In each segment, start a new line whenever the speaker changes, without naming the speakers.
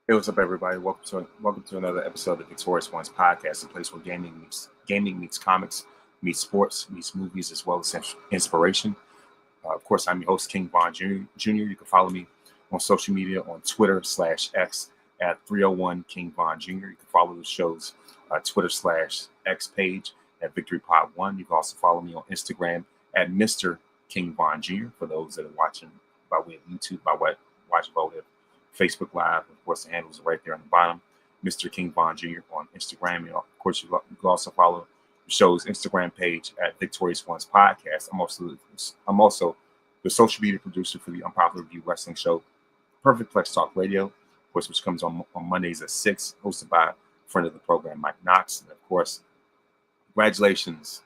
Hey, what's up, everybody? Welcome to another episode of the Victorious Ones podcast, a place where gaming meets comics, meets sports, meets movies, as well as inspiration. Of course, I'm your host, King Von Jr. You can follow me on social media on Twitter/X at 301 King Von Jr. You can follow the show's Twitter/X page at Victory Pod One. You can also follow me on Instagram at Mr. King Von Jr. For those that are watching by way of YouTube, watching by way of Facebook Live. Of course, the handles are right there on the bottom. Mr. King Von Jr. on Instagram. Of course, you can also follow the show's Instagram page at Victorious Ones Podcast. I'm also the social media producer for the Unpopular Review Wrestling Show, Perfect Flex Talk Radio, of course, which comes on Mondays at 6, hosted by a friend of the program, Mike Knox. And of course, congratulations,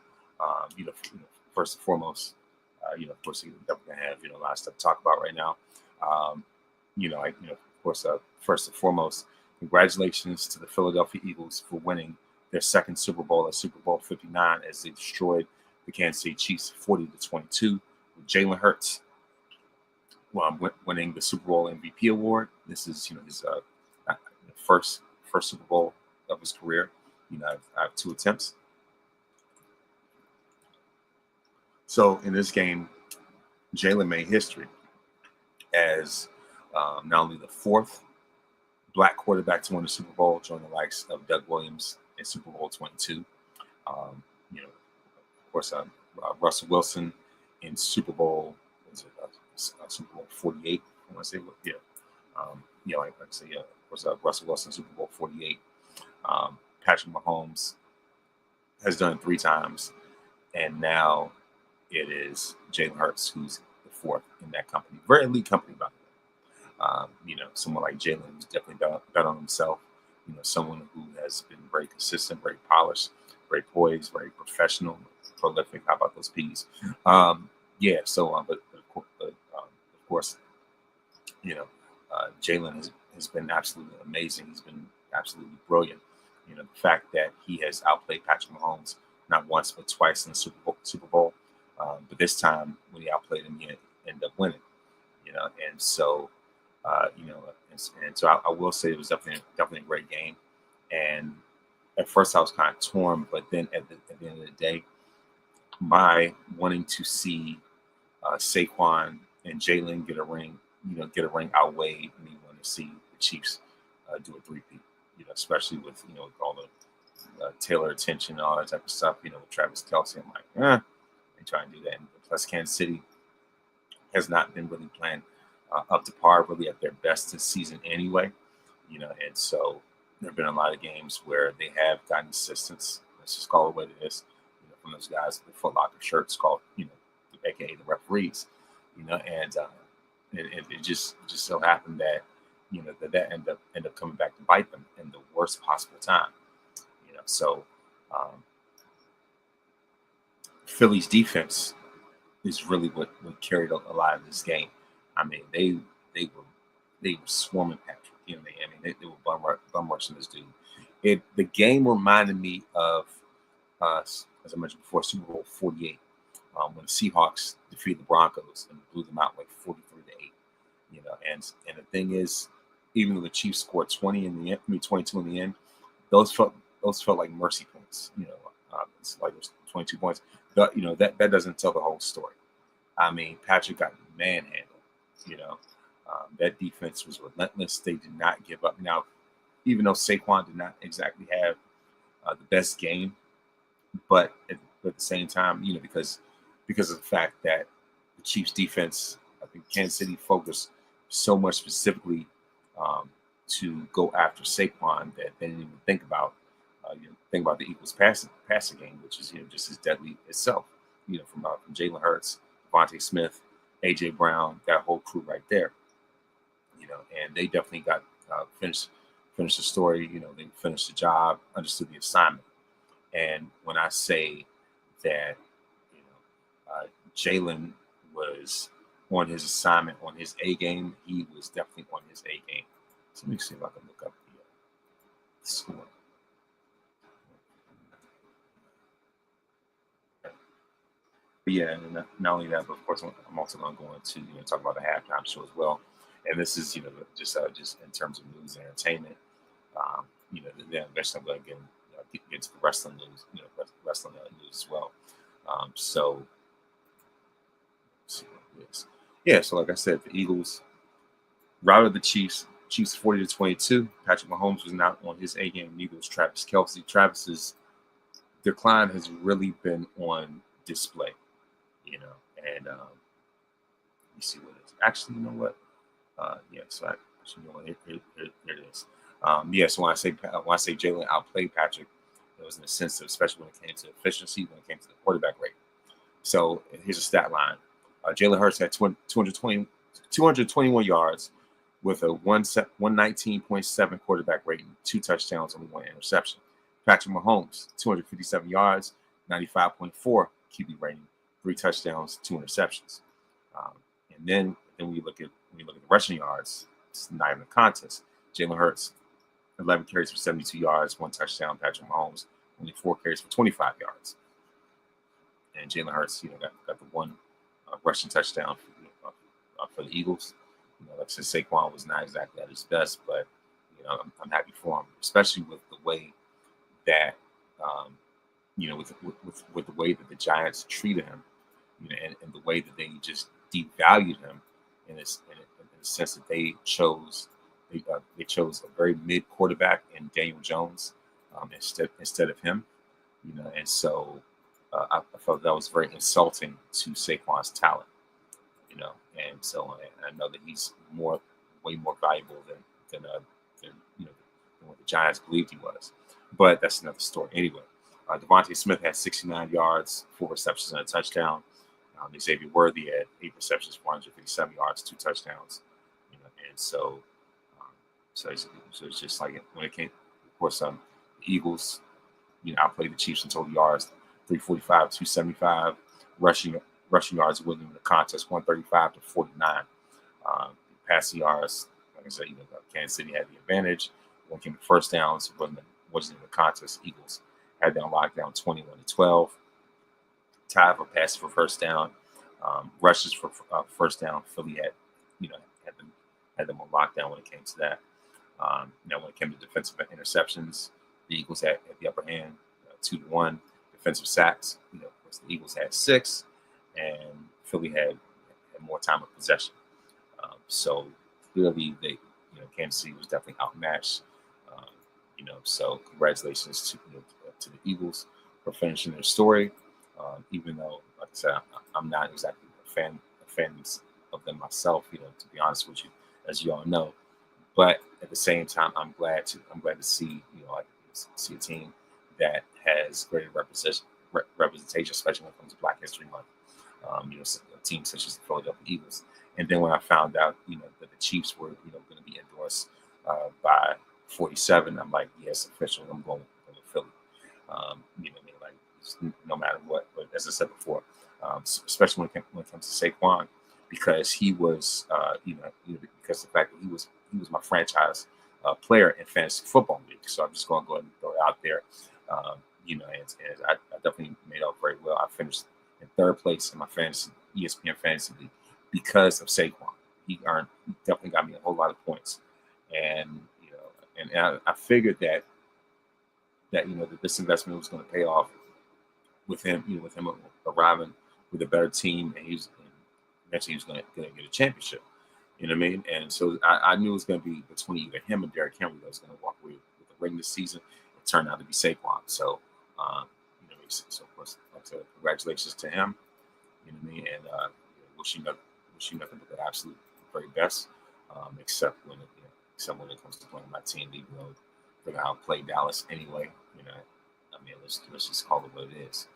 first and foremost, of course, you definitely have, a lot of stuff to talk about right now. Um, of course, first and foremost, congratulations to the Philadelphia Eagles for winning their second Super Bowl at Super Bowl 59 as they destroyed the Kansas City Chiefs 40-22 with Jalen Hurts winning the Super Bowl MVP award. This is, his first Super Bowl of his career. I have two attempts. So in this game, Jalen made history as not only the fourth black quarterback to win the Super Bowl, joining the likes of Doug Williams in Super Bowl 22. Of course, Russell Wilson in Super Bowl, Super Bowl 48. I want to say, yeah. Like I say, yeah. Of course, Russell Wilson, Super Bowl 48. Patrick Mahomes has done it 3 times, and now it is Jalen Hurts who's the fourth in that company. Very elite company, by the way. Someone like Jalen who's definitely bet on himself. Someone who has been very consistent, very polished, very poised, very professional, prolific. How about those P's? But of course, Jalen has been absolutely amazing. He's been absolutely brilliant. The fact that he has outplayed Patrick Mahomes not once but twice in the Super Bowl. But this time when he outplayed him, he ended up winning. And so. And so I will say it was definitely a great game. And at first I was kind of torn, but then at the end of the day, my wanting to see Saquon and Jalen get a ring outweighed me wanting to see the Chiefs do a three-peat. Especially with all the Taylor attention and all that type of stuff. With Travis Kelce, I'm like, they try and do that. And plus, Kansas City has not been really playing up to par, really at their best this season anyway. And so there have been a lot of games where they have gotten assistance. Let's just call it what it is. From those guys with the Foot Locker shirts called, aka the referees. And it just so happened that that end up coming back to bite them in the worst possible time. So Philly's defense is really what carried a lot of this game. I mean, they were swarming Patrick. They were bum rushing this dude. The game reminded me of, as I mentioned before, Super Bowl 48, when the Seahawks defeated the Broncos and blew them out like 43-8. And the thing is, even though the Chiefs scored 20 in the end, 22 in the end, those felt like mercy points. It's like it was 22 points. But that doesn't tell the whole story. I mean, Patrick got manhandled. That defense was relentless. They did not give up. Now, even though Saquon did not exactly have the best game, but at the same time, because of the fact that the Chiefs defense, I think Kansas City focused so much specifically to go after Saquon that they didn't even think about the Eagles passing game, which is just as deadly itself. From Jalen Hurts, Devontae Smith, AJ Brown, that whole crew right there. And they definitely got finished the story. They finished the job, understood the assignment. And when I say that, Jalen was on his assignment, on his A game, he was definitely on his A game. So let me see if I can look up the score. But yeah, and not only that, but of course, I'm also going to go into talk about the halftime show as well. and this is just in terms of news and entertainment. Then eventually I'm going to get to the wrestling news, wrestling news as well. So let's see what it is. Yeah, so like I said, the Eagles routed the Chiefs 40-22. Patrick Mahomes was not on his A game. Neither was Travis Kelce. Travis's decline has really been on display, and let me see what it is. Actually, you know what? So I actually know what here it is. So when I say Jalen outplayed Patrick, it was in the sense of, especially when it came to efficiency, when it came to the quarterback rate. So here's a stat line. Jalen Hurts had 221 yards with a 119.7 quarterback rating, 2 touchdowns, only 1 interception. Patrick Mahomes, 257 yards, 95.4 QB rating, 3 touchdowns, 2 interceptions. And then when you look at the rushing yards, it's not even a contest. Jalen Hurts, 11 carries for 72 yards, 1 touchdown. Patrick Mahomes, only 4 carries for 25 yards. And Jalen Hurts, got the 1 rushing touchdown for the Eagles. Like I said, Saquon was not exactly at his best, but I'm happy for him, especially with the way that with the way that the Giants treated him, and the way that they just devalued him in the sense that they chose a very mid quarterback in Daniel Jones instead of him, and so I felt that was very insulting to Saquon's talent, and so I know that he's way more valuable than what the Giants believed he was, but that's another story. Anyway, Devontae Smith had 69 yards, 4 receptions and a touchdown. Xavier Worthy had 8 receptions, 457 yards, 2 touchdowns. And so it's just like when it came, of course, the Eagles, outplayed the Chiefs in total yards, 345, 275, rushing yards winning the contest, 135-49. Passing yards, like I said, Kansas City had the advantage. When it came to first downs, wasn't in the contest. Eagles had them locked down 21-12. Tied for passes for first down, rushes for first down. Philly had them on lockdown when it came to that. Now, when it came to defensive interceptions, the Eagles had the upper hand, 2-1. Defensive sacks, of course, the Eagles had 6, and Philly had more time of possession. So clearly, Kansas City was definitely outmatched. So congratulations to the Eagles for finishing their story. Even though, like I said, I'm not exactly a fan of them myself, to be honest with you, as you all know. But at the same time, I'm glad to see, see a team that has greater representation, especially when it comes to Black History Month. A team such as the Philadelphia Eagles. And then when I found out, that the Chiefs were, going to be endorsed by 47, I'm like, yes, official. I'm going with Philly. No matter what. But as I said before, especially when it comes to Saquon, because he was, because of the fact that he was my franchise player in fantasy football league. So I'm just going to go ahead and throw it out there. And I definitely made out very well. I finished in 3rd place in my ESPN fantasy league because of Saquon. He definitely got me a whole lot of points, and I figured that this investment was going to pay off with him arriving with a better team, and eventually he was going to get a championship. You know what I mean? And so I knew it was going to be between either him and Derrick Henry that was going to walk away with the ring this season. It turned out to be Saquon. So, so of course, like I said, congratulations to him. You know what I mean? And wish you nothing but the absolute very best. Except when it comes to playing my team, even though they're going to outplay Dallas anyway. Let's just call it what it is.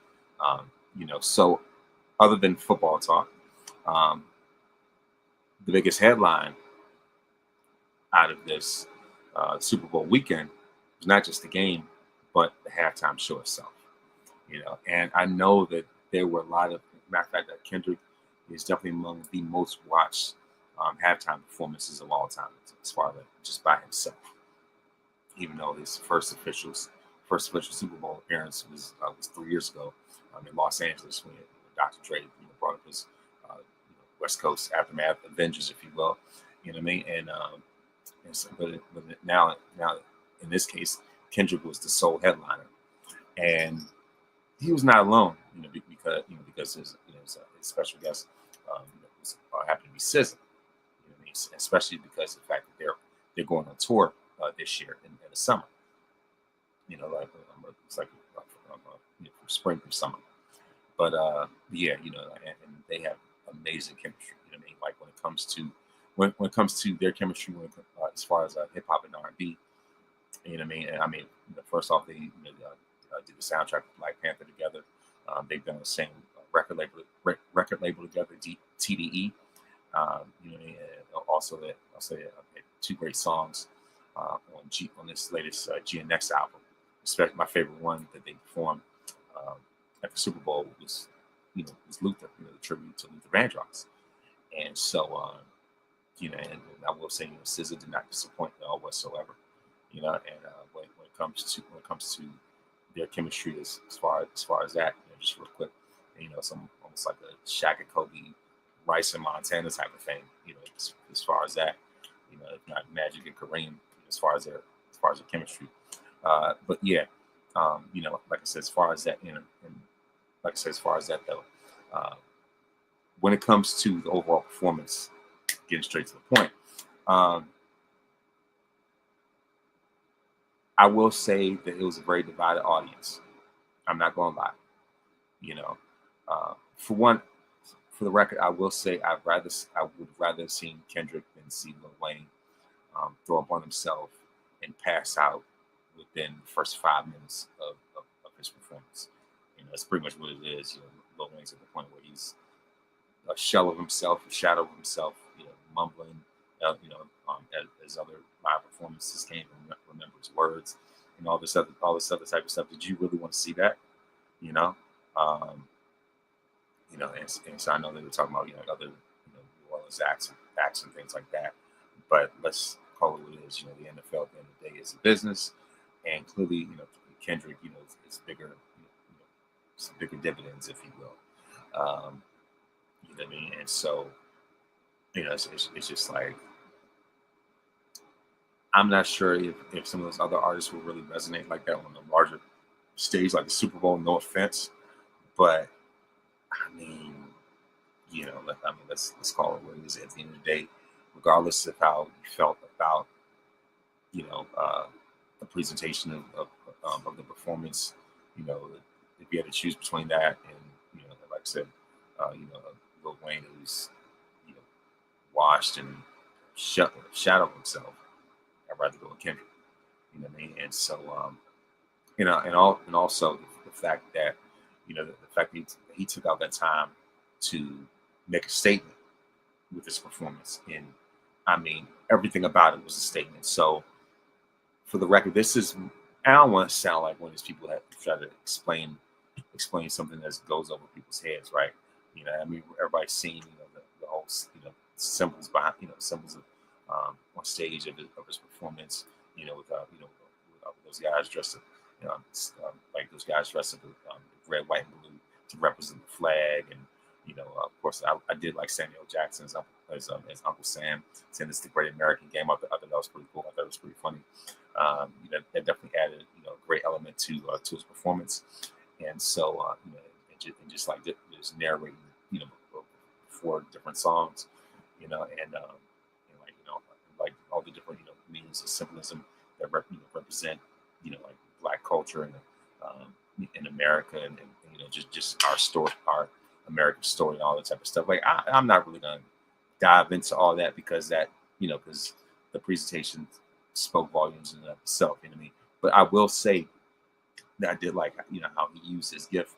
So other than football talk, the biggest headline out of this Super Bowl weekend was not just the game, but the halftime show itself. And I know that there were a lot of, matter of fact, that Kendrick is definitely among the most watched halftime performances of all time, as far as just by himself. Even though his first official Super Bowl appearance was 3 years ago in Los Angeles when Dr. Trade brought up his West Coast aftermath Avengers, if you will, You know what I mean? And so, but now in this case, Kendrick was the sole headliner, and he was not alone. Because his special guest happened to be SZA. You know what I mean? Especially because of the fact that they're going on tour this year in the summer. It's like from spring through summer. But yeah, and they have amazing chemistry. You know what I mean? Like when it comes to their chemistry, as far as hip hop and R&B, you know what I mean? And I mean, first off, they did the soundtrack of Black Panther together. They've done the same record label together, TDE. You know what I mean? And also, I'll say two great songs on this latest GNX album. Especially my favorite one that they performed at the Super Bowl was Luther, the tribute to Luther Vandross. And so, and I will say, SZA did not disappoint at all whatsoever. And when it comes to their chemistry as far as that, just real quick, some almost like a Shaq and Kobe, Rice and Montana type of thing, as far as that, if not Magic and Kareem, as far as their chemistry. But yeah, like I said, as far as that, though, when it comes to the overall performance, getting straight to the point, I will say that it was a very divided audience. I'm not going to lie. For the record, I will say I would rather have seen Kendrick than see Lil Wayne throw up on himself and pass out within the first 5 minutes of his performance. That's pretty much what it is. Lil Wayne's at the point where he's a shell of himself, a shadow of himself, mumbling, as other live performances came and remember his words and all this other type of stuff. Did you really want to see that? And so I know they were talking about other New Orleans acts and things like that. But let's call it what it is. The NFL at the end of the day is a business, and clearly Kendrick it's bigger, it's bigger dividends, if you will. You know what I mean? And so it's just like, I'm not sure if some of those other artists will really resonate like that on the larger stage, like the Super Bowl. No offense, but I mean, let's call it what it is. At the end of the day, regardless of how you felt about the presentation of the performance, if you had to choose between that and like I said, Lil Wayne, who's washed and shadow himself, I'd rather go with Kendrick. You know what I mean? And so, and also the fact that the fact that he took out that time to make a statement with his performance, and I mean everything about it was a statement. So, for the record, I don't want to sound like one of these people that try to explain something that goes over people's heads, right? I mean, everybody's seen the whole symbols behind symbols of on stage of his performance, with those guys dressed up, like those guys dressed up in red, white, and blue to represent the flag, and of course, I did like Samuel Jackson's as Uncle Sam saying it's the Great American Game. I thought that was pretty cool. I thought it was pretty funny. That definitely added a great element to his performance, and so and just like just narrating 4 different songs, and like all the different meanings of symbolism that represent like Black culture and in America, and just our story, our American story, and all that type of stuff. Like I'm not really gonna dive into all that because because the presentation spoke volumes in itself. You know what I mean? But I will say that I did like how he used his gift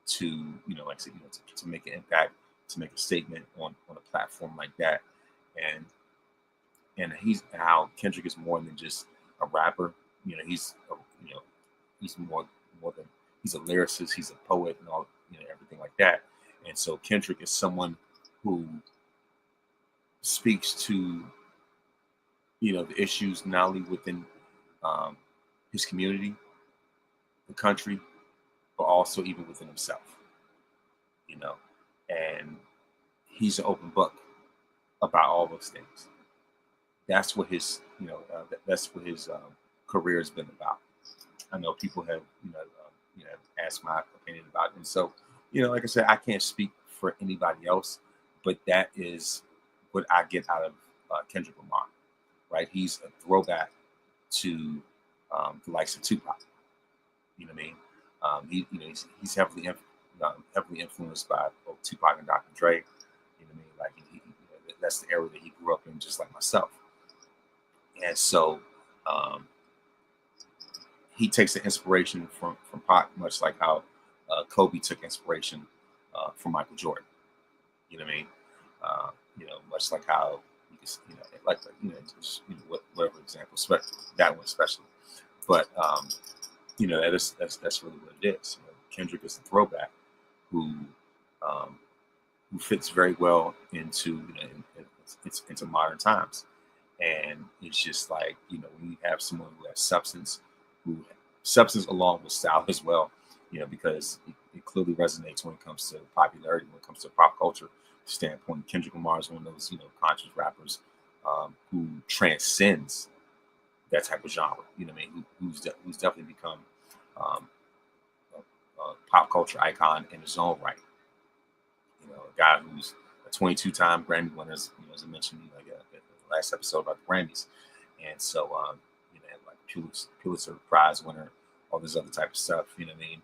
to like I said, to make an impact, to make a statement on a platform like that, and how Kendrick is more than just a rapper. He's more than, he's a lyricist, he's a poet, and all everything like that. And so Kendrick is someone who speaks to the issues not only within his community, the country, but also even within himself. And he's an open book. about all those things. That's what his, that's what his career has been about. I know people have, asked my opinion about it. And so, like I said, I can't speak for anybody else, but that is what I get out of Kendrick Lamar, right? He's a throwback to the likes of Tupac. You know what I mean? He's heavily influenced by both Tupac and Dr. Dre. You know what I mean? Like that's the era that he grew up in, just like myself. And so he takes the inspiration from Pac, much like how Kobe took inspiration from Michael Jordan. You know what I mean? Much like how whatever example, that one especially. But that's really what it is. Kendrick is a throwback who fits very well into into modern times, and it's just like when you have someone who has substance along with style as well, because it clearly resonates when it comes to popularity, when it comes to pop culture standpoint. Kendrick Lamar is one of those conscious rappers who transcends that type of genre. You know what I mean? Who's definitely become a pop culture icon in his own right. A guy who's a 22-time Grammy winner, as I mentioned, in the last episode about the Grammys, and so like Pulitzer Prize winner, all this other type of stuff. You know what I mean?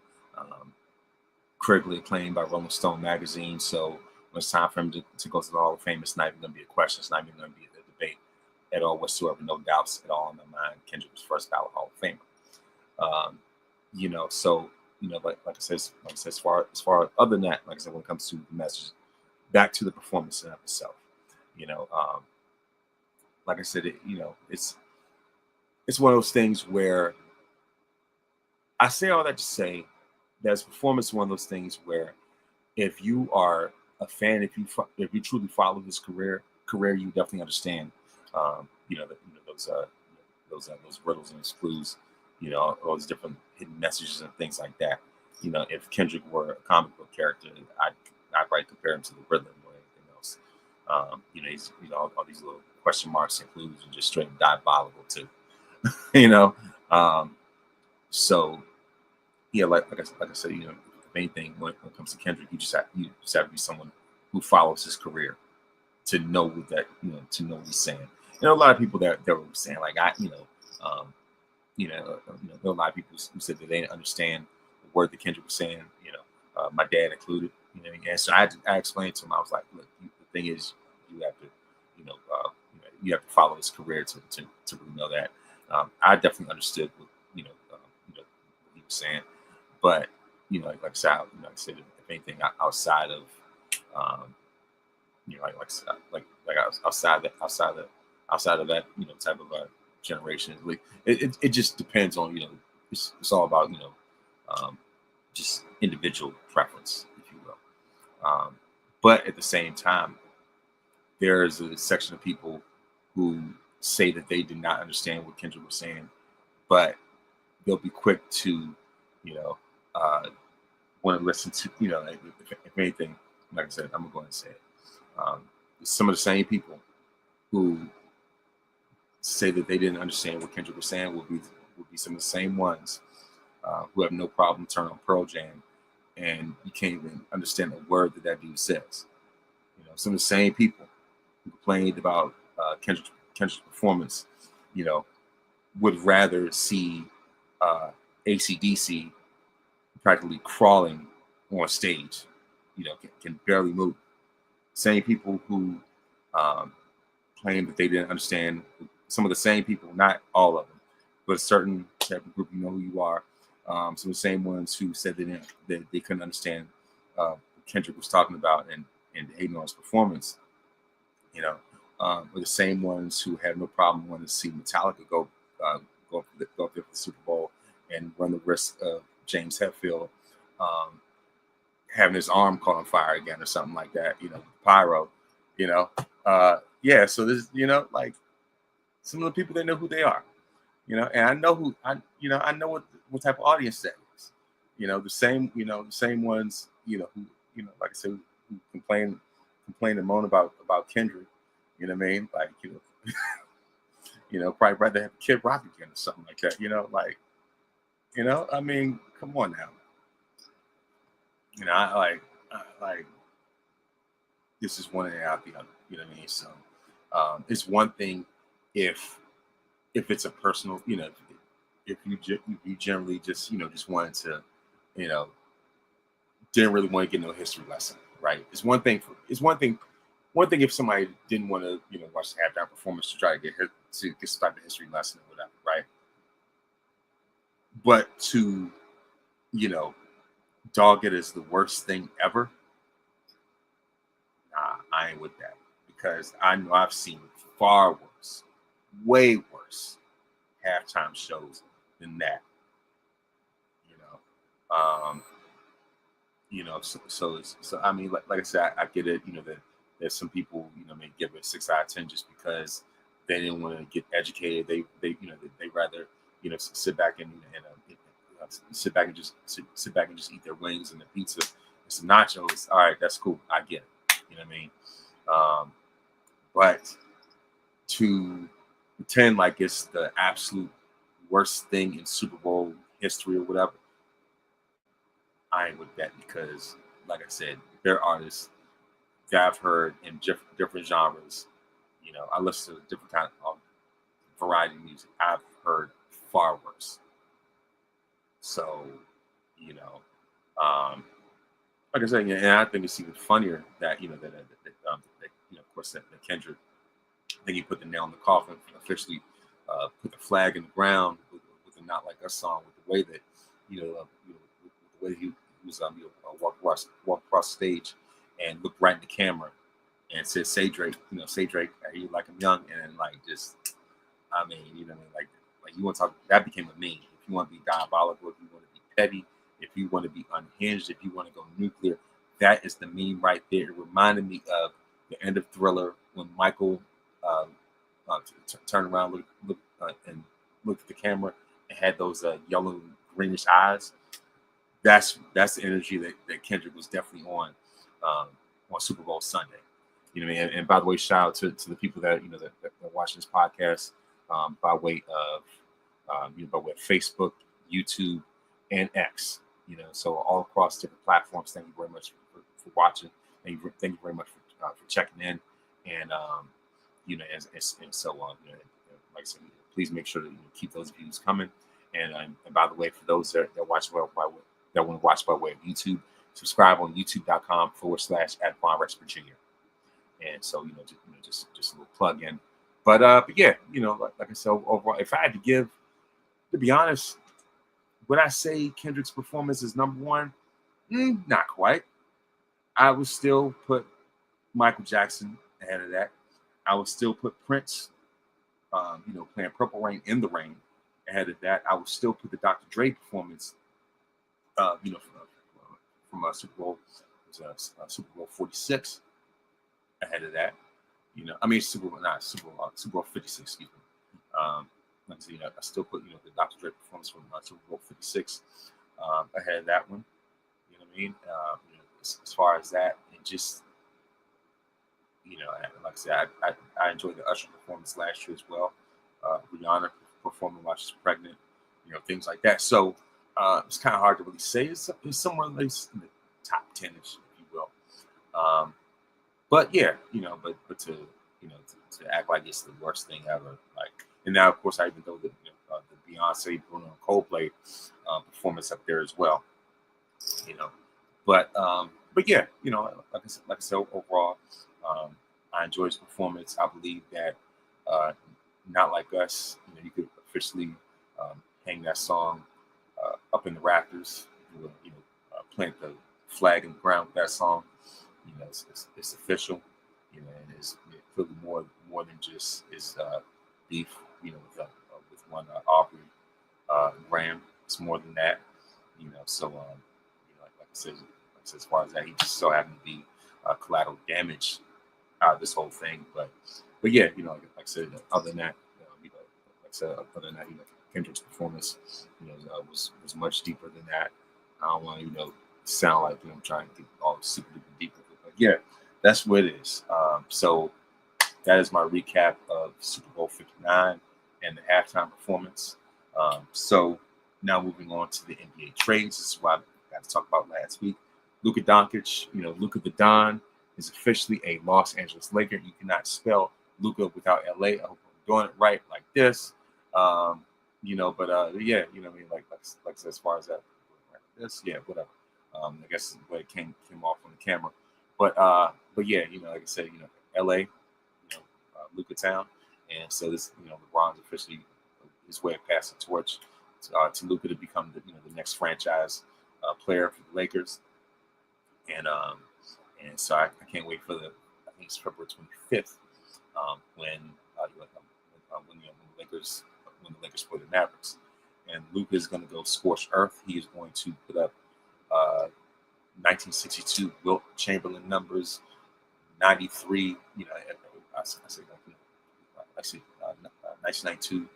Critically acclaimed by Rolling Stone magazine. So when it's time for him to go to the Hall of Fame, it's not even going to be a question. It's not even going to be a debate at all whatsoever. No doubts at all in my mind. Kendrick was first ballot Hall of Famer. So like I said, as far as other than that, like I said, when it comes to the message, back to the performance in itself, like I said, it's one of those things where I say all that to say that his performance is one of those things where if you are a fan, if you truly follow his career, you definitely understand, those riddles and those clues, all those different hidden messages and things like that. If Kendrick were a comic book character, I'd probably compare him to the Riddler more than anything else. He's all these little question marks and clues and just straight diabolical too. So yeah, like I said, if anything, when it comes to Kendrick, you just have to be someone who follows his career to know what to know what he's saying. A lot of people that were saying like there are a lot of people who said that they didn't understand the word that Kendrick was saying. My dad included. And so I explained to him. I was like, look, the thing is, you have to, you have to follow his career to really know that. I definitely understood what what he was saying, but like I said, if anything outside of outside of that type of generation, it just depends on it's all about just individual preference, if you will. But at the same time, there's a section of people who say that they did not understand what Kendrick was saying, but they'll be quick to want to listen to if anything, like I said, I'm gonna go ahead and say it. Some of the same people who say that they didn't understand what Kendrick was saying will be some of the same ones who have no problem turning on Pearl Jam and you can't even understand a word that dude says. Some of the same people who complained about Kendrick's performance, would rather see AC/DC practically crawling on stage, can barely move. Same people who claim that they didn't understand, some of the same people, not all of them, but a certain type of group, who you are. Some of the same ones who said that they couldn't understand what Kendrick was talking about and hating on his performance, were the same ones who had no problem wanting to see Metallica go up there for the Super Bowl and run the risk of James Hetfield having his arm caught on fire again or something like that, pyro, so there's, like some of the people that know who they are, and I know what type of audience that is, the same ones, who, like I said, who complain and moan about Kendrick, You know what I mean? Like, probably rather have Kid Rock again or something like that. I mean, come on now. I like this is one and out the other. You know what I mean? So it's one thing if it's a personal, if you generally just just wanted to, you know, didn't really want to get no history lesson, right? It's one thing if somebody didn't want to, watch the halftime performance to try to get some type of history lesson or whatever, right? But to, you know, dog it as the worst thing ever, nah, I ain't with that because I know I've seen far worse, way worse halftime shows than that. You know, so I mean, like I said, I get it. That there's some people may give it 6 out of 10 just because they didn't want to get educated. They rather sit back sit back and just eat their wings and their pizza and some nachos. All right, that's cool. I get it. You know what I mean? But to pretend like it's the absolute worst thing in Super Bowl history or whatever, I ain't with that because, like I said, they're artists that I've heard in different genres. I listen to different kind of variety of music. I've heard far worse. So, you know, like I said, and I think it's even funnier that of course, that Kendrick, I think he put the nail in the coffin, officially put the flag in the ground with the "Not Like Us" song, with the way that with the way he was walked across the stage and looked right in the camera and said, "Say Drake, say Drake, you like him young," and then, like, just, I mean, like you want to talk, that became a meme. If you want to be diabolical, if you want to be petty, if you want to be unhinged, if you want to go nuclear, that is the meme right there. It reminded me of the end of Thriller when Michael turned around, and looked at the camera and had those yellow greenish eyes. That's the energy that Kendrick was definitely on Super Bowl Sunday. You know what I mean? And by the way, shout out to the people that that watch this podcast by way of Facebook, YouTube, and X. So all across different platforms. Thank you very much for watching. Thank you very much for checking in, and and so on. Like I said, please make sure to keep those views coming. And by the way, for those that watch that want to watch by way of YouTube, subscribe on youtube.com/@Rex Virginia. And so just a little plug in. But yeah, like I said, overall, if I had to be honest, would I say Kendrick's performance is number one? Not quite. I would still put Michael Jackson ahead of that. I would still put Prince, playing Purple Rain in the Rain ahead of that. I would still put the Dr. Dre performance, from Super Bowl, Super Bowl 46 ahead of that. I mean, Super Bowl 56, excuse me. Like I said, I still put, the Dr. Dre performance from Super Bowl 56 ahead of that one. You know what I mean? As far as that, and just, like I said, I enjoyed the Usher performance last year as well. Rihanna performing while she's pregnant, things like that. So it's kind of hard to really say. It's somewhere at least in the top 10ish, if you will. But yeah, but to act like it's the worst thing ever, like, and now of course I even throw the Beyonce, Bruno, and Coldplay performance up there as well, But yeah, like I said, overall, I enjoyed his performance. I believe that Not Like Us, you could officially hang that song up in the rafters, plant the flag in the ground with that song. It's official, and it's clearly more than just his beef, with one Aubrey Graham. It's more than that, So, like I said, as far as that, he just so happened to be collateral damage out of this whole thing. But yeah, like I said, other than that, Kendrick's performance, was much deeper than that. I don't want to, sound like I'm trying to get all super duper deep with it, but yeah, that's what it is. So that is my recap of Super Bowl 59 and the halftime performance. So now moving on to the NBA trades. This is what I got to talk about last week. Luka Doncic, Luka the Don is officially a Los Angeles Laker. You cannot spell Luka without LA. I hope I'm doing it right like this. But yeah, I mean, like as far as that, like this, yeah, whatever. I guess the way it came off on the camera, but yeah, like I said, LA, Luka Town, and so this, LeBron's officially his way of passing the torch to Luka to become the next franchise player for the Lakers, and so I can't wait for I think it's February 25th when the Lakers play the Mavericks, and Luka is going to go scorched earth. He is going to put up 1962 Wilt Chamberlain numbers, 93. I say 1992,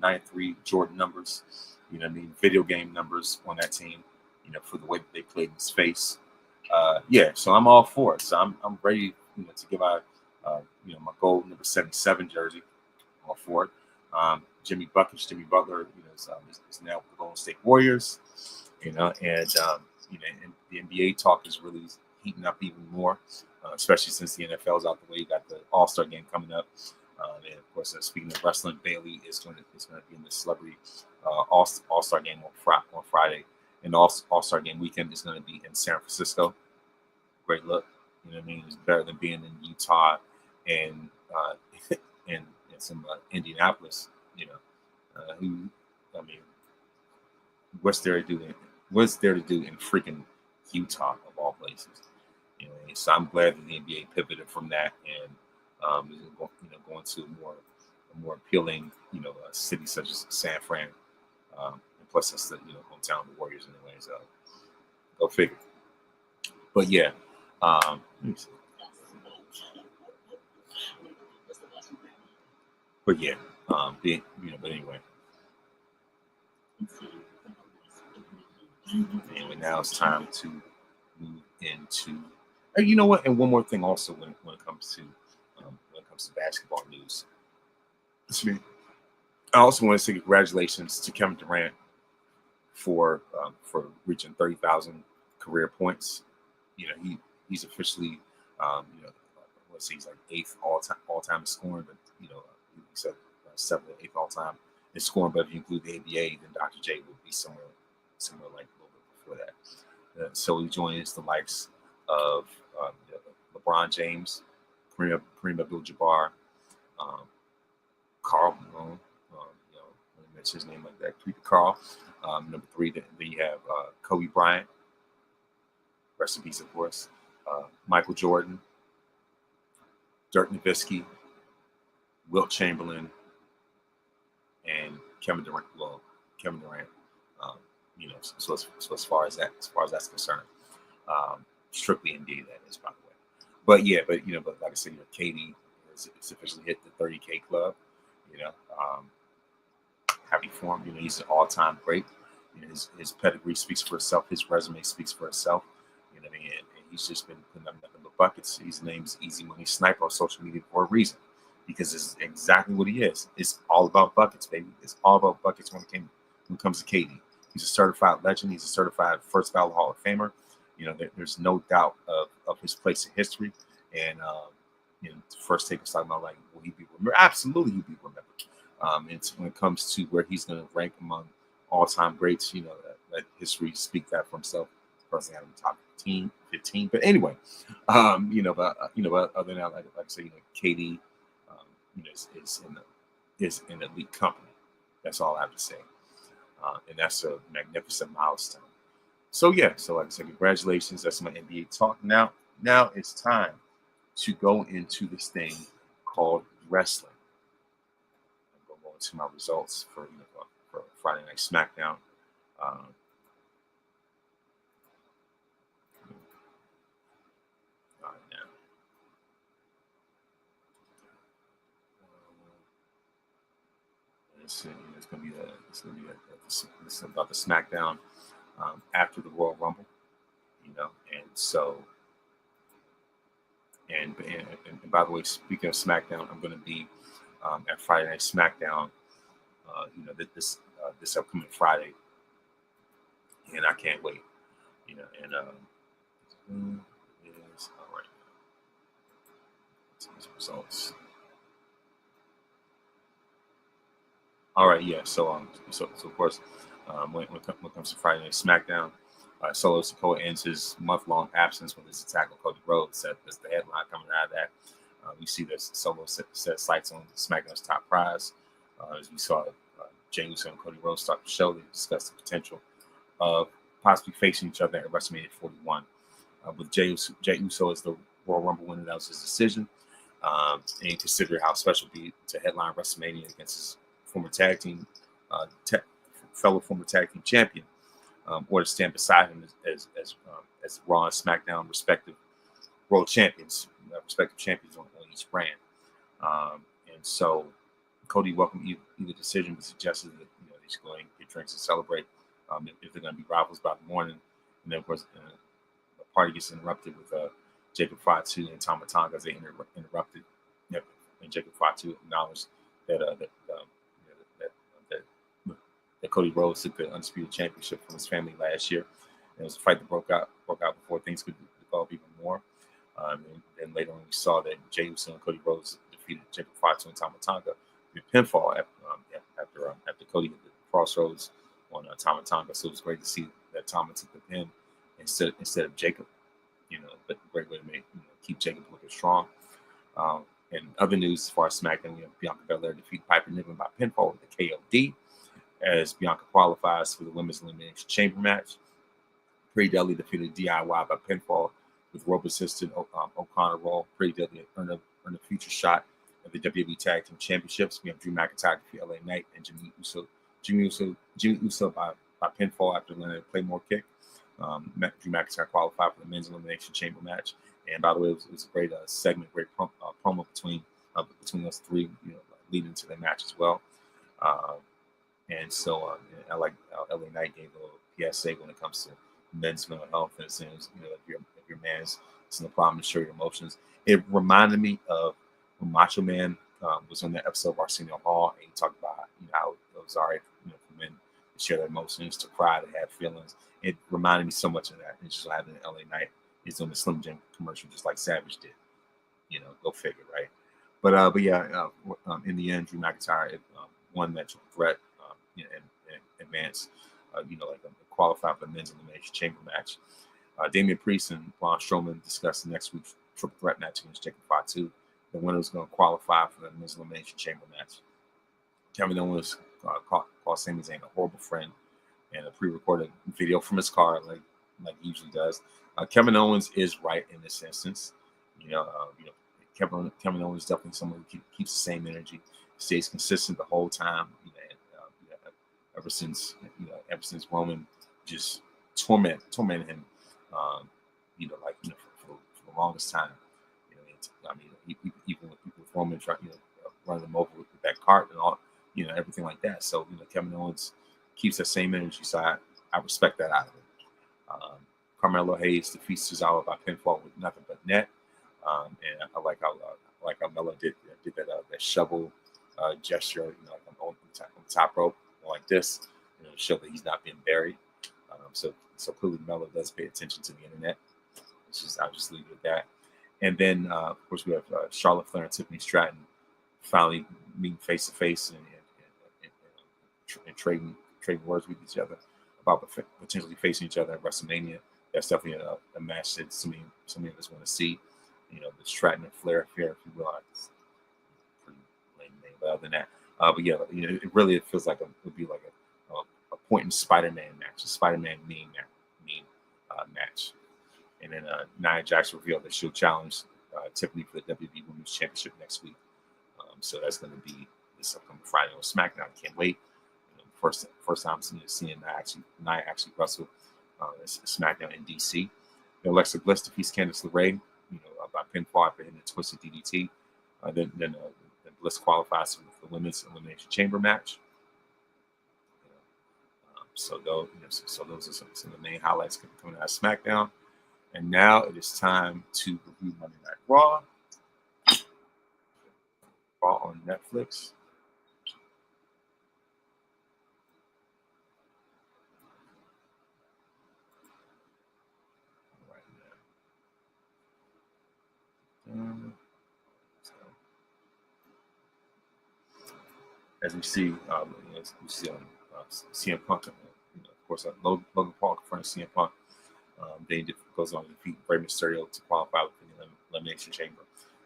93 Jordan numbers. Video game numbers on that team. For the way that they played in space. So I'm all for it. So I'm ready, to give out, my gold number 77 jersey. All for it. Jimmy Butler, is now with the Golden State Warriors. And the NBA talk is really heating up even more, especially since the NFL is out the way. You got the All-Star game coming up, and of course, speaking of wrestling, Bailey is going to be in the celebrity All-Star game on Friday, and All-Star game weekend is going to be in San Francisco. Great look, It's better than being in Utah and and some Indianapolis. What's there to do? What's there to do in freaking Utah of all places? So I'm glad that the NBA pivoted from that and going to a more appealing city such as San Fran, and plus that's the hometown of the Warriors anyway. So go figure. But yeah, let me see. But yeah, but anyway. Anyway, now it's time to move into. And you know what? And one more thing, also, when it comes to basketball news, I also want to say congratulations to Kevin Durant for reaching 30,000 career points. He's officially let's see, he's like eighth all time in scoring, but he said seventh or eighth all time in scoring. But if you include the ABA, then Dr. J would be somewhere like a little bit before that. So he joins the likes of LeBron James, Kareem Abdul-Jabbar, Karl Malone. Let me mention his name like that. Creepy Karl. Number 3, then you have Kobe Bryant. Rest in peace, of course. Michael Jordan, Dirk Nowitzki, Wilt Chamberlain, and Kevin Durant. Well, Kevin Durant. So as far as that's concerned, strictly NBA that is, by the way. But yeah, but like I said, KD has officially hit the 30K club. Happy for him. He's an all-time great. His pedigree speaks for itself. His resume speaks for itself. And he's just been putting up nothing but buckets. His name's Easy Money Sniper on social media for a reason, because it's exactly what he is. It's all about buckets, baby. It's all about buckets when it comes to KD. He's a certified legend. He's a certified first ballot Hall of Famer. There's no doubt of his place in history. And the first take was talking about, like, will he be remembered? Absolutely, he'll be remembered. And when it comes to where he's going to rank among all-time greats, let history speak that for himself. Personally, I'm top 15. But anyway, but other than that, like I say, KD, is in elite company. That's all I have to say. And that's a magnificent milestone. So yeah, so like I said, congratulations. That's my NBA talk. Now it's time to go into this thing called wrestling. I'm going to my results for Friday Night SmackDown. It's going to be it's about the SmackDown after the Royal Rumble, and so And by the way, speaking of SmackDown, I'm going to be at Friday Night SmackDown. This upcoming Friday, and I can't wait. Is all right. These results. All right, yeah. So of course, when it comes to Friday Night SmackDown, Solo Sikoa ends his month-long absence with his attack on Cody Rhodes. That's the headline coming out of that. We see that Solo set sights on SmackDown's top prize. As we saw Jey Uso and Cody Rhodes start the show, they discussed the potential of possibly facing each other at WrestleMania 41. With Jey Uso as the Royal Rumble winner, that was his decision. And consider how special it'd be to headline WrestleMania against his former fellow former tag team champion, or to stand beside him as Raw and SmackDown respective world champions, respective champions on each brand. And so Cody welcomed either decision, but suggested that they should go and get drinks and celebrate if they're going to be rivals by the morning. And then of course the party gets interrupted with Jacob Fatu and Tama Tonga as they interrupted. And Jacob Fatu acknowledged that that Cody Rhodes took the Undisputed Championship from his family last year. And it was a fight that broke out before things could develop even more. And then later on, we saw that Jey Uso and Cody Rhodes defeated Jacob Fatu and Tama Tonga with pinfall after Cody hit the crossroads on Tama Tonga. So it was great to see that Tama took the pin instead of Jacob. But a great way to keep Jacob looking strong. And other news as far as SmackDown, we have Bianca Belair defeat Piper Niven by pinfall with the KOD as Bianca qualifies for the Women's Elimination Chamber match. Pretty Deadly defeated DIY by pinfall with rope assistant O'Connor Roll. Pretty Deadly earned a future shot at the WWE Tag Team Championships. We have Drew McIntyre defeat LA Knight and Jimmy Uso by pinfall after landing a Claymore kick. Drew McIntyre qualified for the Men's Elimination Chamber match. And by the way, it was a great segment, great promo between those three, leading to the match as well. And so I like LA Knight gave a little PSA when it comes to men's mental health. And it says, if your man's in a problem, to show your emotions. It reminded me of when Macho Man was on that episode of Arsenio Hall, and he talked about how it was all right for men to share their emotions, to cry, to have feelings. It reminded me so much of that. And just having LA Knight is on the Slim Jim commercial, just like Savage did. Go figure, right? But yeah, in the end, Drew McIntyre won that triple threat and advanced, qualify for the Men's Elimination Chamber match. Damian Priest and Braun Strowman discussed the next week's triple threat match against Jacob Fatu. The winner was going to qualify for the Men's Elimination Chamber match. Kevin Owens called Sami Zayn a horrible friend, and a pre-recorded video from his car, like he usually does. Kevin Owens is right in this instance. Kevin Owens is definitely someone who keeps the same energy, stays consistent the whole time. Ever since Roman just tormented him, for the longest time. Even with Roman trying, running him over with that cart and all, everything like that. So Kevin Owens keeps that same energy. So I respect that out of him. Carmelo Hayes defeats Cesaro by pinfall with nothing but net. And I like how Melo did that shovel gesture, on the top rope like this, to show that he's not being buried. So clearly Melo does pay attention to the internet. I'll just leave it at that. And then of course we have Charlotte Flair and Tiffany Stratton finally meeting face to face and trading words with each other about potentially facing each other at WrestleMania. That's definitely a match that some of us want to see. The Stratton and Flair affair, if you will. It's pretty lame name, but other than that, but yeah, it really feels like it would be like a point in Spider-Man match, a Spider-Man meme match. And then Nia Jax revealed that she'll challenge Tiffany for the WWE Women's Championship next week. So that's going to be this upcoming Friday on SmackDown. I can't wait. First time seeing Nia actually wrestle SmackDown in DC. Alexa Bliss defeats Candice LeRae, by pinfall after hitting a twisted DDT. Then Bliss qualifies for the Women's Elimination Chamber match. So those are some of the main highlights coming out of SmackDown. And now it is time to review Monday Night Raw on Netflix. As we see, we see CM Punk, of course, Logan Paul confronts CM Punk. Then goes on to defeat Rey Mysterio to qualify within the Elimination Chamber.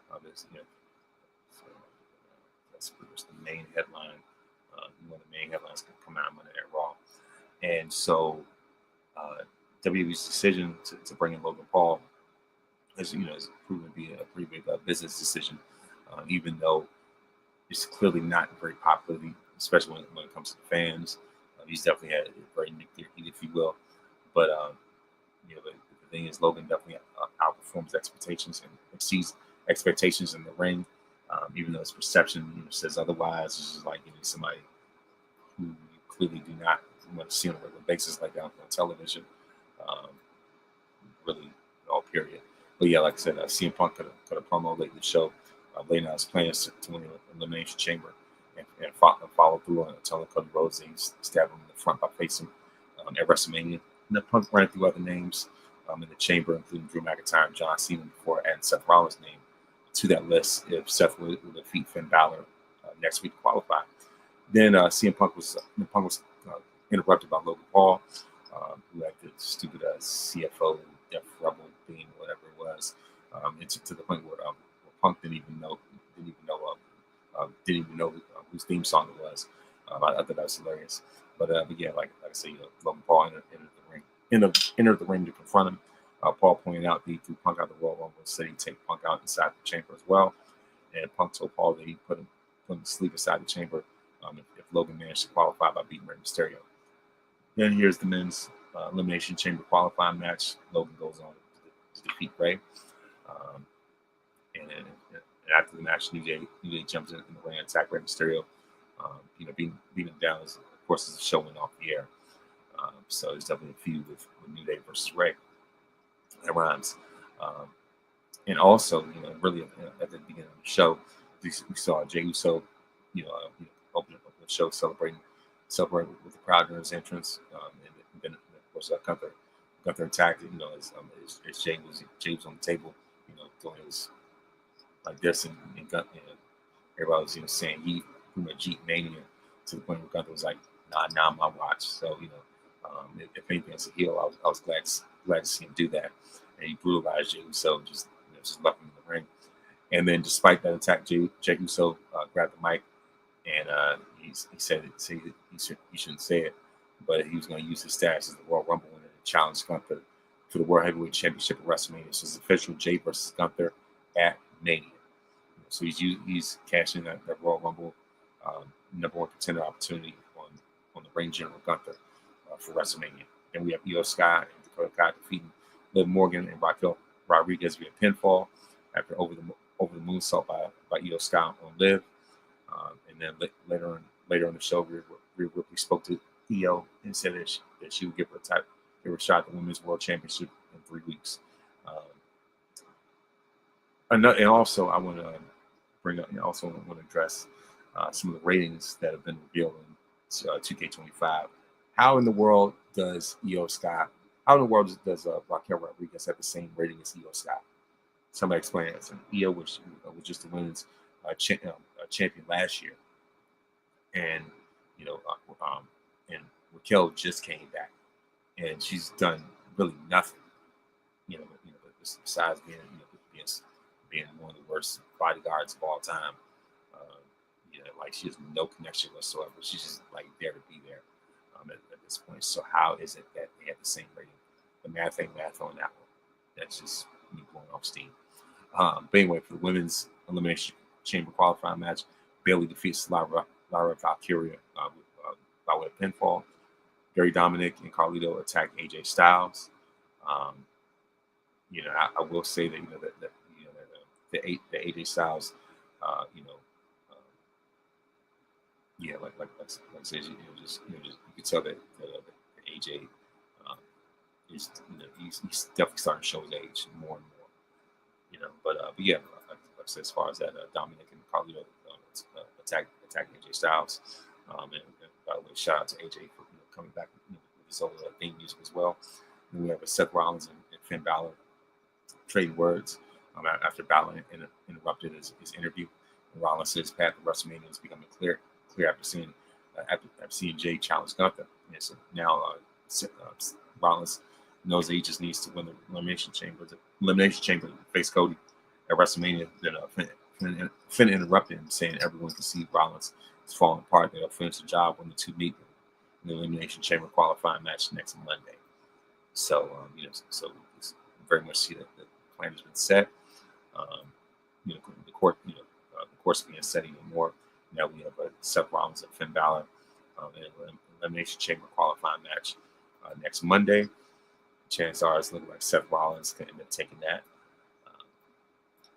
So that's pretty much the main headline. One of the main headlines come out Monday Night Raw, and so WWE's decision to bring in Logan Paul has proven to be a pretty big business decision, even though it's clearly not very popular, especially when it comes to the fans. He's definitely had a very nuclear heat, if you will. But the thing is, Logan definitely outperforms expectations and exceeds expectations in the ring, even though his perception says otherwise. It's just like somebody who you clearly do not want to see on a regular basis like that on television. Really, all period. But yeah, like I said, CM Punk cut a promo late in the show, laying out his plans to win the Elimination Chamber and follow through on telling Cody Rhodes that he's stabbing him in the front by facing at WrestleMania. And the Punk ran through other names in the chamber, including Drew McIntyre and John Cena, before adding Seth Rollins' name to that list if Seth would defeat Finn Balor next week to qualify. Then CM Punk was interrupted by Logan Paul, who had the stupid CFO Def Rebel thing, whatever it was, to the point where Punk didn't even know whose theme song it was. I thought that was hilarious. But yeah, like I say, Logan Paul entered the ring to confront him. Paul pointed out that he threw Punk out the Royal Rumble and said he'd take Punk out inside the chamber as well. And Punk told Paul that he'd put him to sleep inside the chamber if Logan managed to qualify by beating Rey Mysterio. Then here's the men's Elimination Chamber qualifying match. Logan goes on to defeat Rey. And after the match, New Day jumps in the ring and attacks Rey Mysterio. Beating him down, of course, is showing off the air. So there's definitely a feud with New Day versus Rey. That rhymes. And also, really at the beginning of the show, we saw Jey Uso, open up the show, celebrating with the crowd during his entrance. And then, of course, Gunther attacked it. As Jey was on the table, doing his like this, and everybody was saying he pretty much Jeep Mania to the point where Gunther was like, nah, my watch. So if anything as a heel, I was glad to see him do that, and he brutalized Jey Uso, just left him in the ring. And then despite that attack, Jey Uso grabbed the mic, and he said he shouldn't say it, but he was going to use his status as the Royal Rumble winner to challenge Gunther for the World Heavyweight Championship at WrestleMania. So it's official: Jey versus Gunther at Mania. So he's cashing that Royal Rumble number one contender opportunity on the Ring General Gunther for WrestleMania. Then we have Io Sky and Dakota Kai defeating Liv Morgan and Raquel Rodriguez via pinfall after over the moonsault by Io Sky on Liv. And then later on the show, Rhea Ripley spoke to Io and said that she would give her a shot at the Women's World Championship in 3 weeks. And also, I want to bring up, also want to address some of the ratings that have been revealed in 2K25. How in the world does Io Sky? How in the world does Raquel Rodriguez have the same rating as Io Sky? Somebody explain it. So Io was just the women's champion last year, and and Raquel just came back, and she's done really nothing. Besides being one of the worst bodyguards of all time. Like she has no connection whatsoever. She's just like there to be there at this point. So how is it that they have the same rating? The math ain't math on that one. That's just me going off steam. But anyway, for the women's Elimination Chamber qualifying match, Bayley defeats Lara Valkyria by way of pinfall. Gary Dominic and Carlito attack AJ Styles. I will say that the AJ Styles, like I said, you can tell that AJ he's definitely starting to show his age more and more. But yeah, like I said, as far as that, Dominic and Carlito attacking AJ Styles. And by the way, shout out to AJ for coming back with his old theme music as well. And we have Seth Rollins and Finn Balor trading words after Balor interrupted his interview. And Rollins says his path to WrestleMania is becoming clear after seeing Jay challenge Gunther. And so now Rollins knows that he just needs to win the Elimination Chamber to face Cody at WrestleMania. Then Finn interrupted him, saying everyone can see Rollins is falling apart. They'll finish the job when the two meet in the Elimination Chamber qualifying match next Monday. So so it's very much see that the plan has been set. The course being set even more. Now we have Seth Rollins and Finn Balor in an Elimination Chamber qualifying match next Monday. Chances are it's looking like Seth Rollins can end up taking that.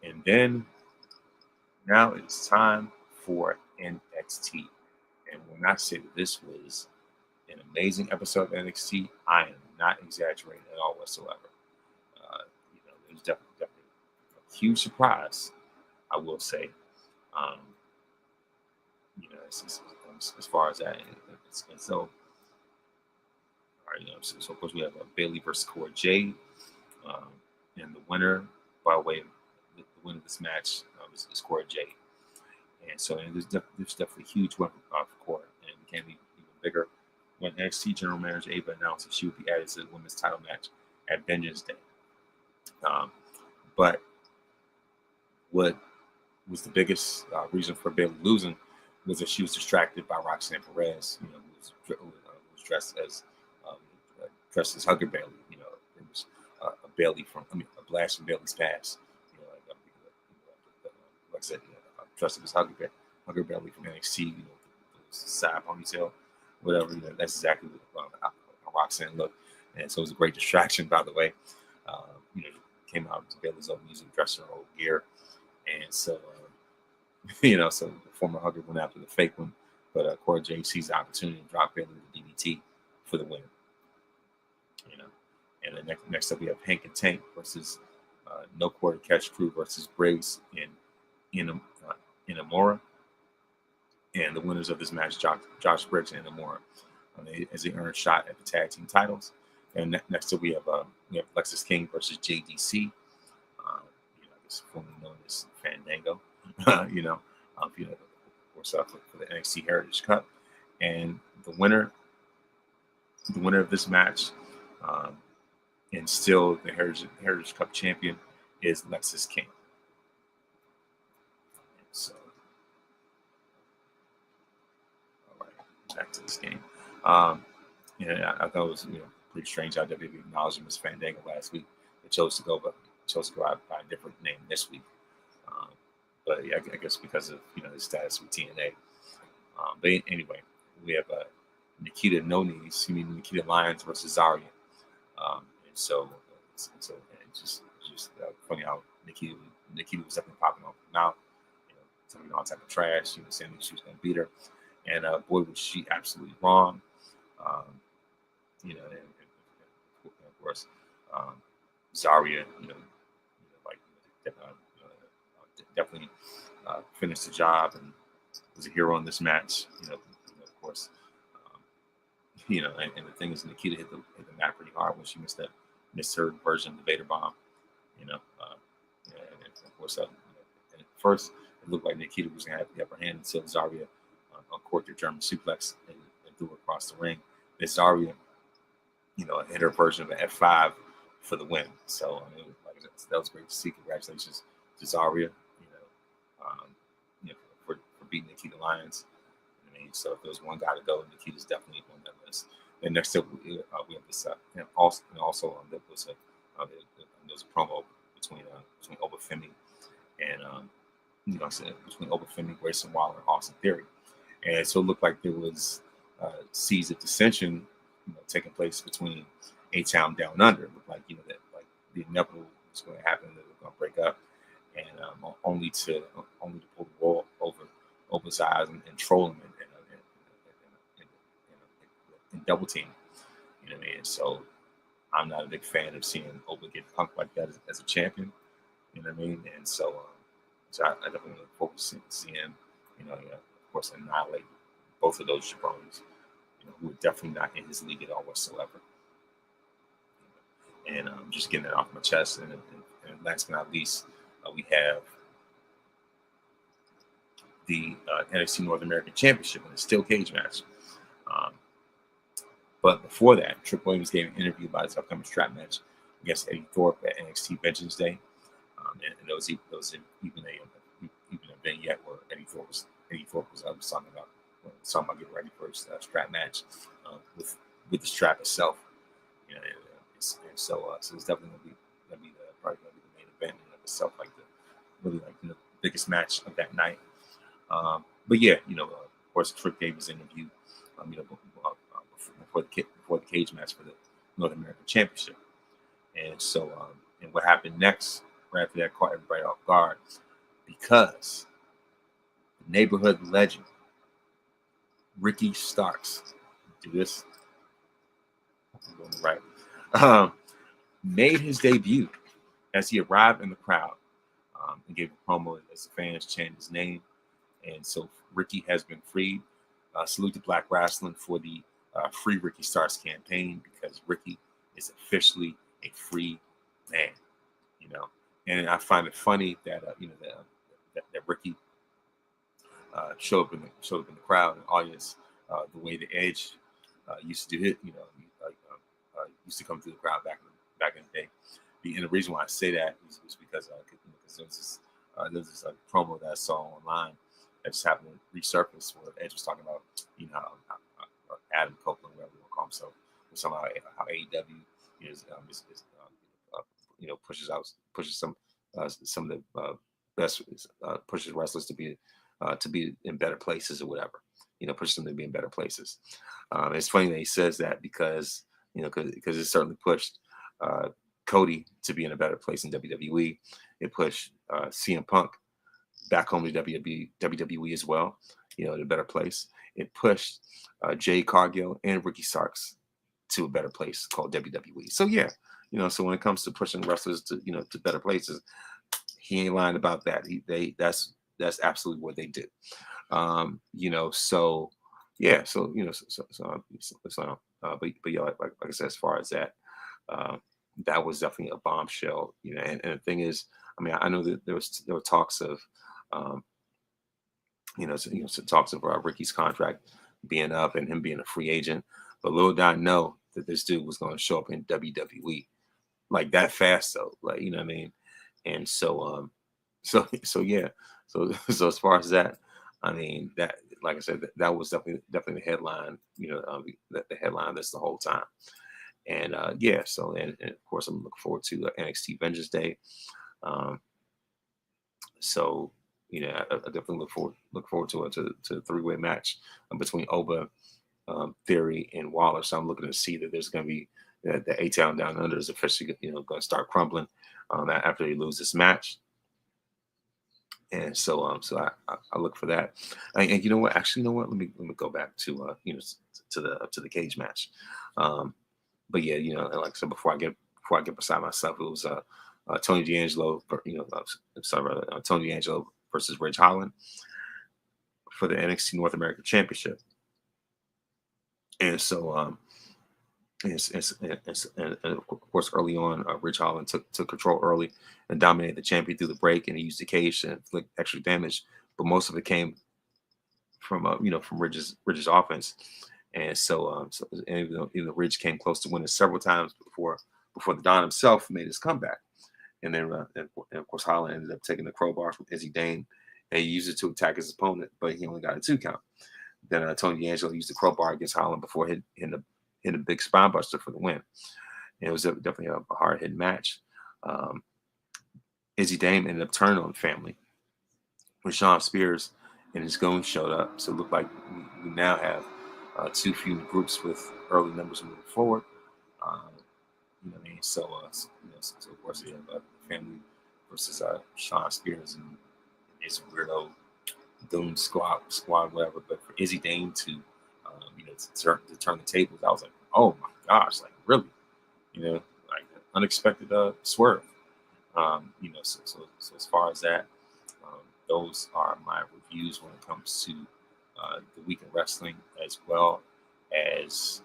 And then now it's time for NXT. And when I say that this was an amazing episode of NXT, I am not exaggerating at all whatsoever. It was definitely a huge surprise, I will say. As far as that, and so, all right, so of course we have Bayley versus Cora Jade, and the winner, by the way, the winner of this match is Cora Jade, and so there's definitely a huge win for Cora, and it can be even bigger when NXT General Manager Ava announced that she would be added to the women's title match at Vengeance Day. But what was the biggest reason for Bayley losing was that she was distracted by Roxanne Perez, who was dressed as Hugger Bayley. It was a blast from Bayley's past. Like I said, dressed as Hugger Bayley from NXT. Side ponytail, whatever. That's exactly what Roxanne looked, and so it was a great distraction. By the way, came out to Bayley's old music, dressed in her old gear, and so. So the former Hugger went after the fake one, but Cora Jade sees the opportunity to drop Bayley with the DDT for the win. And then next up we have Hank and Tank versus No Quarter Catch Crew versus Briggs and Inamura. And the winners of this match, Josh Briggs and Inamura, as they earn a shot at the tag team titles. And next up we have Lexis King versus JDC. Formerly known as Fandango. Of course, for the NXT Heritage Cup, and the winner of this match, and still the Heritage Cup champion, is Lexis King. And so, all right, back to this game. I thought it was pretty strange how WWE acknowledged him as Fandango last week. They chose to go out by a different name this week. But yeah, I guess because of his status with TNA. But anyway, we have Nikita Nikita Lyons versus Zarya. And so it's just funny how Nikita was definitely popping off the mouth, telling all type of trash, saying that she was going to beat her, and boy was she absolutely wrong. And of course, Zarya, definitely finished the job and was a hero in this match. Of course. And the thing is, Nikita hit the mat pretty hard when she missed her version of the Vader bomb. And of course, at first it looked like Nikita was going to have the upper hand until Zarya uncorked her German suplex and threw her across the ring. And Zarya, hit her version of an F5 for the win. So that was great to see. Congratulations to Zarya. For beating Nikita Lyons. So if there was one guy to go, Nikita's definitely on that list. And next up, we have this, and also there was a promo between Obafemi and between Obafemi, Grayson Waller, and Austin Theory, and so it looked like there was seeds of dissension, taking place between A-Town Down Under. It looked like that the inevitable was going to happen, that they were going to break up, and only to pull the wool over his eyes and troll him and double team. So I'm not a big fan of seeing Oba get punked like that as a champion. You know what I mean? And so I definitely look forward to seeing him, of course, annihilate both of those jabronis, who are definitely not in his league at all whatsoever. And just getting that off my chest. And last but not least, we have the NXT North American Championship in a steel cage match. But before that, Trick Williams gave an interview about his upcoming strap match against Eddie Thorpe at NXT Vengeance Day. And there was even a vignette where Eddie Thorpe was talking about getting ready for his strap match with the strap itself. So it's definitely gonna be probably gonna be the main event in of itself, like the biggest match of that night. But yeah, of course, Trick gave his interview, before the cage match for the North American Championship. And so, and what happened next, right after that, caught everybody off guard, because the neighborhood legend, Ricky Starks, do this, I'm going right, made his debut as he arrived in the crowd and gave a promo as the fans chanted his name. And so Ricky has been freed. Salute to Black Wrestling for the Free Ricky Starks campaign, because Ricky is officially a free man, And I find it funny that that Ricky showed up in the crowd and audience the way the Edge used to do it, used to come through the crowd back in the day. And the reason why I say that is because there's this promo that I saw online that just happened to resurface where Edge was talking about, Adam Copeland, whatever you want to call himself, or somehow how AEW is pushes some of the best pushes wrestlers to be in better places or whatever, pushes them to be in better places. It's funny that he says that because it certainly pushed Cody to be in a better place in WWE. It pushed CM Punk back home to WWE as well, in a better place. It pushed Jay Cargill and Ricky Starks to a better place called WWE. So yeah, so when it comes to pushing wrestlers to to better places, he ain't lying about that. That's absolutely what they do. So yeah, but yeah, like I said, as far as that, that was definitely a bombshell. And the thing is, I know that there were talks of some talks of Ricky's contract being up and him being a free agent, but little did I know that this dude was going to show up in WWE like that fast, though. Like, you know what I mean? And so yeah. So as far as that, that, like I said, that was definitely the headline. The headline this the whole time. And yeah. So and of course I'm looking forward to NXT Vengeance Day. So I definitely look forward to a three-way match between Oba, Theory, and Waller. So I'm looking to see that there's going to be the A-Town Down Under is officially going to start crumbling after they lose this match. And so I look for that. And you know what? Actually, you know what? Let me go back to to the cage match. But yeah, like I said, before I get beside myself, it was Tony D'Angelo, Tony D'Angelo versus Ridge Holland for the NXT North American Championship. And so, and of course, early on, Ridge Holland took control early and dominated the champion through the break, and he used the cage to inflict extra damage. But most of it came from from Ridge's offense. And so, and even though Ridge came close to winning several times before the Don himself made his comeback. And then, and of course, Holland ended up taking the crowbar from Izzy Dane, and he used it to attack his opponent, but he only got a 2 count. Then Tony D'Angelo used the crowbar against Holland before hitting a big spine buster for the win. And it was definitely a hard-hitting match. Izzy Dane ended up turning on the family when Sean Spears and his goons showed up. So it looked like we now have 2 feud groups with early numbers moving forward. You know what I mean? So of course, you have family versus Sean Spears and his weirdo goon squad, whatever. But for Izzy Dane to turn the tables, I was like, oh my gosh, like really? like unexpected swerve. So as far as that, those are my reviews when it comes to the week in wrestling, as well as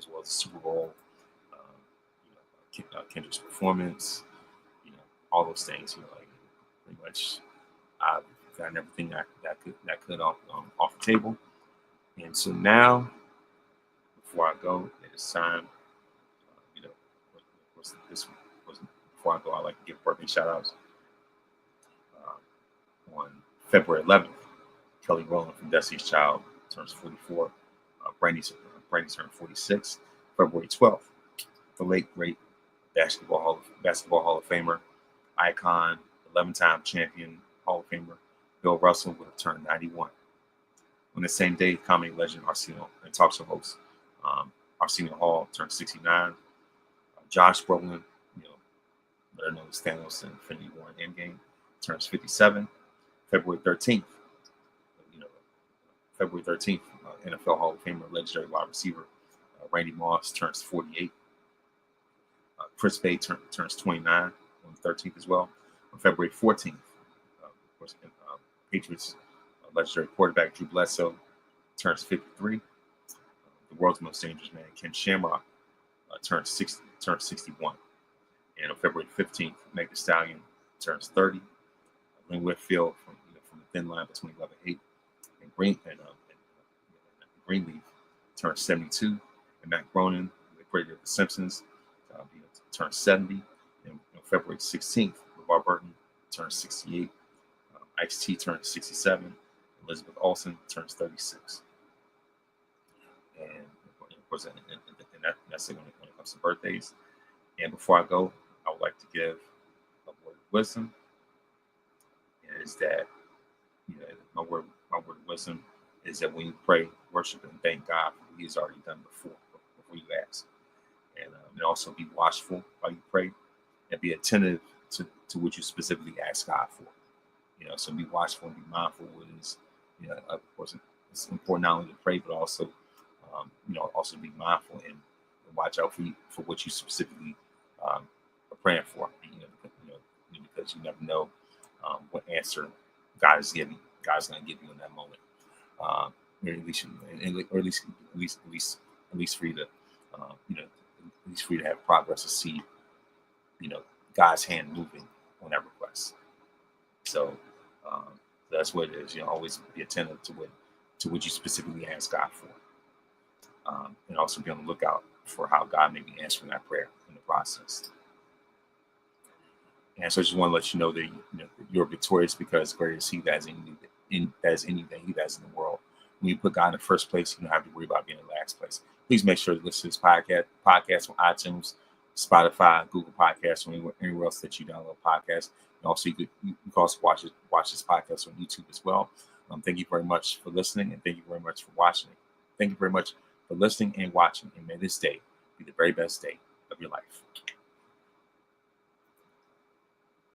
as well as the Super Bowl, Kendrick's performance, all those things. Like pretty much, I've gotten everything that could off the table. And so now, before I go, it's time. You know, this was before I go. I like to give birthday shout outs. On February 11th, Kelly Rowland from Destiny's Child turns 44. Brandy turned 46. February 12th, the late great basketball Hall of Famer, icon, 11-time champion Hall of Famer Bill Russell would have turned 91. On the same day, comedy legend Arsenio and talk show host Arsenio Hall turned 69. Josh Brolin, better known as Thanos in Infinity War and Endgame, turns 57. February 13th, NFL Hall of Famer, legendary wide receiver Randy Moss turns 48. Chris Bay turns 29 on the 13th as well. On February 14th, of course, Patriots legendary quarterback Drew Bledsoe turns 53. The world's most dangerous man, Ken Shamrock, turns 61. And on February 15th, Meg Thee Stallion turns 30. Lynn Whitfield from the thin line between Love and Hate and Greenleaf turns 72. And Matt Groening, the creator of The Simpsons, turns 70. And on February 16th, LeVar Burton turns 68. Ice-T turns 67. Elizabeth Olsen turns 36. And of course, that's it when it comes to birthdays. And before I go, I would like to give a word of wisdom. Is that my word of wisdom is that when you pray, worship, and thank God for what He's already done before you ask, and also be watchful while you pray, and be attentive to what you specifically ask God for. So be watchful and be mindful of what is. Of course, it's important not only to pray, but also also be mindful and watch out for what you specifically are praying for. Because you never know what answer God is giving. God's going to give you in that moment, or at least for you to, at least for you to have progress to see, God's hand moving on that request. So that's what it is. Always be attentive to what you specifically ask God for, and also be on the lookout for how God may be answering that prayer in the process. And so I just want to let you know that you're victorious because greater is He that is in you than He that is in the world. When you put God in the first place, you don't have to worry about being in the last place. Please make sure to listen to this podcast on iTunes, Spotify, Google Podcasts, or anywhere else that you download podcasts. And also, you can also watch this podcast on YouTube as well. Thank you very much for listening, and thank you very much for watching. Thank you very much for listening and watching. And may this day be the very best day of your life.